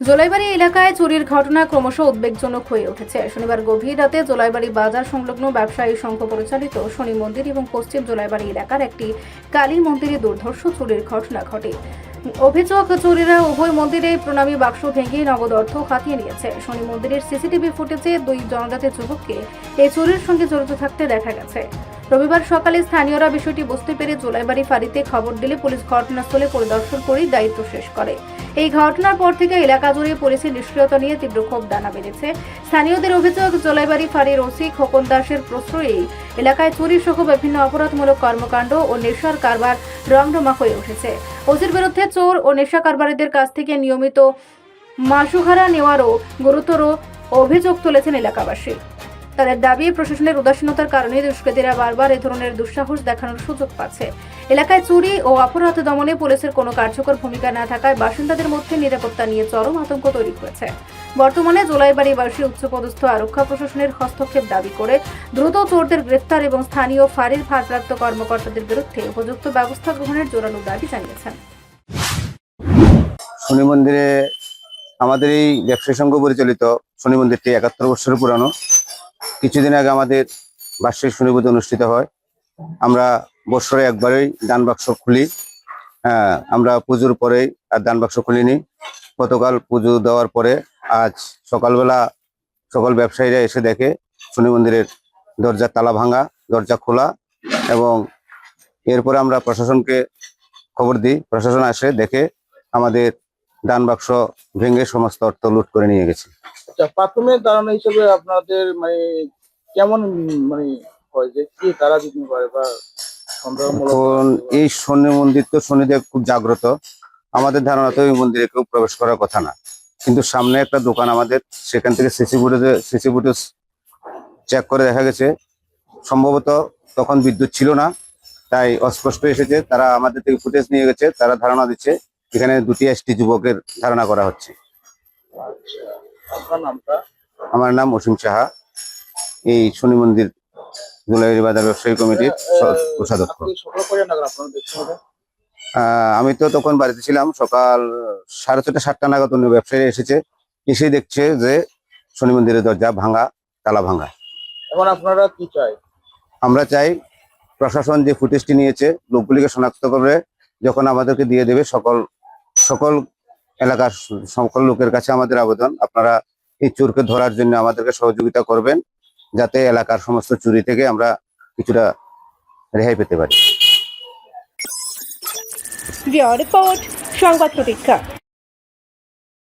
জোলাইবাড়ি এলাকায় চুরির ঘটনা ক্রমশ উদ্বেগজনক হয়ে উঠেছে। শনিবার গভীর রাতে জোলাইবাড়ি বাজার সংলগ্ন ব্যবসায়ী সংঘ পরিচালিত শনি মন্দির এবং পশ্চিম জোলাইবাড়ি এলাকার একটি কালী মন্দিরে দুর্ধর্ষ চুরির ঘটনা ঘটে। অভিযোগ, চোরেরা উভয় মন্দিরে প্রণামী বাক্স ভেঙে নগদ অর্থ হাতিয়ে নিয়েছে। শনি মন্দিরের সিসিটিভি ফুটেজে দুই জনজাতি যুবককে এই চুরির সঙ্গে জড়িত থাকতে দেখা গেছে। রবিবার সকালে স্থানীয়রা বিষয়টি বুঝতে পেরে জোলাইবাড়ি ফাঁড়িতে খবর দিলে পুলিশ ঘটনাস্থলে পরিদর্শন করে দায়িত্ব শেষ করে। এই ঘটনার পর থেকে এলাকা জুড়ে পুলিশের নিষ্ক্রিয়তা নিয়ে তীব্র ক্ষোভ দানা বেঁধেছে। স্থানীয়দের অভিযোগ, জোলাইবাড়ি ফাঁড়ির ওসি খোকন দাসের প্রশ্রয়ে এলাকায় চুরি সহ বিভিন্ন অপরাধমূলক কর্মকাণ্ড ও নেশার কারবার রমরমা হয়ে উঠেছে। ওসির বিরুদ্ধে চোর ও নেশা কারবারিদের কাছ থেকে নিয়মিত মাসুহারা নেওয়ারও গুরুতর অভিযোগ তুলেছেন এলাকাবাসী। তাদের দাবি, প্রশাসনের উদাসীনতার কারণে দুষ্কৃতীরা বারবার এ ধরনের দুঃসাহস দেখানোর সুযোগ পাচ্ছে। এলাকায় চুরি ও অপরাধ দমনে পুলিশের কোনো কার্যকর ভূমিকা না থাকায় বাসিন্দাদের মধ্যে নিরাপত্তা নিয়ে চরম আতঙ্ক তৈরি হয়েছে। বর্তমানে জোলাইবাড়িবাসী উচ্চপদস্থ আরক্ষা প্রশাসনের হস্তক্ষেপ দাবি করে দ্রুত চোরদের গ্রেফতার এবং স্থানীয় ফাঁড়ির ভারপ্রাপ্ত কর্মকর্তাদের বিরুদ্ধে উপযুক্ত ব্যবস্থা গ্রহণের জোরালো দাবি জানিয়েছেন। শনি মন্দিরে আমাদের এই ব্যবসায়ী সংঘ পরিচালিত শনি মন্দিরটি ৭১ বছরের পুরানো। কিছুদিন আগে আমাদের বার্ষিক শনি পুজো অনুষ্ঠিত হয়। আমরা বছরে একবারই দান বাক্স খুলি। আমরা পুজোর পরেই আর দান বাক্স খুলিনি। গতকাল পুজো দেওয়ার পরে আজ সকালবেলা সকল ব্যবসায়ীরা এসে দেখে শনি মন্দিরের দরজা তালা ভাঙা, দরজা খোলা, এবং এরপরে আমরা প্রশাসনকে খবর দিই। প্রশাসন আসে, দেখে আমাদের দান বাক্স ভেঙে সমস্ত অর্থ লুট করে নিয়ে গেছে। আচ্ছা, প্রাথমিক ধারণা হিসেবে আপনাদের কেমন হয় যে কি তারা দিতে পারে বা সন্দেহমূলক? এখন এই শনি মন্দির তো শনিদেব খুব জাগ্রত। আমাদের ধারণা তো এই মন্দিরে কেউ প্রবেশ করার কথা না, কিন্তু সামনে একটা দোকান আমাদের, সেখান থেকে সিসি ফুটেজ চেক করে দেখা গেছে সম্ভবত তখন বিদ্যুৎ ছিল না, তাই অস্পষ্ট এসেছে। তারা আমাদের থেকে ফুটেজ নিয়ে গেছে। তারা ধারণা দিচ্ছে এখানে দুটি এসটি যুবকের ধারণা করা হচ্ছে। আচ্ছা, আপনার নামটা? আমার নাম অসীম সাহা, এই শনি মন্দির জোলাইবাড়ি বাজার ব্যবসায়ী কমিটির কোষাধ্যক্ষ। সকাল করে নাগাদ আপনারা দেখতে হবে। আমি তো তখন বাড়িতে ছিলাম। সকাল 6:30 7টা নাগাদ অন্য ব্যবসায়ী এসেছে, এসে দেখছে যে শনি মন্দিরের দরজা ভাঙা, তালা ভাঙা। এখন আপনারা কি চাই? আমরা চাই প্রশাসন যে ফুটেজটি নিয়েছে লোকগুলিকে শনাক্ত করে যখন আমাদেরকে দিয়ে দেবে, সকল এলাকার সকল লোকের কাছে আমাদের আবেদন, আপনারা এই চোরকে ধরার জন্য আমাদেরকে সহযোগিতা করবেন, যাতে এলাকার সমস্ত চুরি থেকে আমরা কিছুটা রেহাই পেতে পারি। রিপোর্ট, সংবাদ প্রতীক্ষা।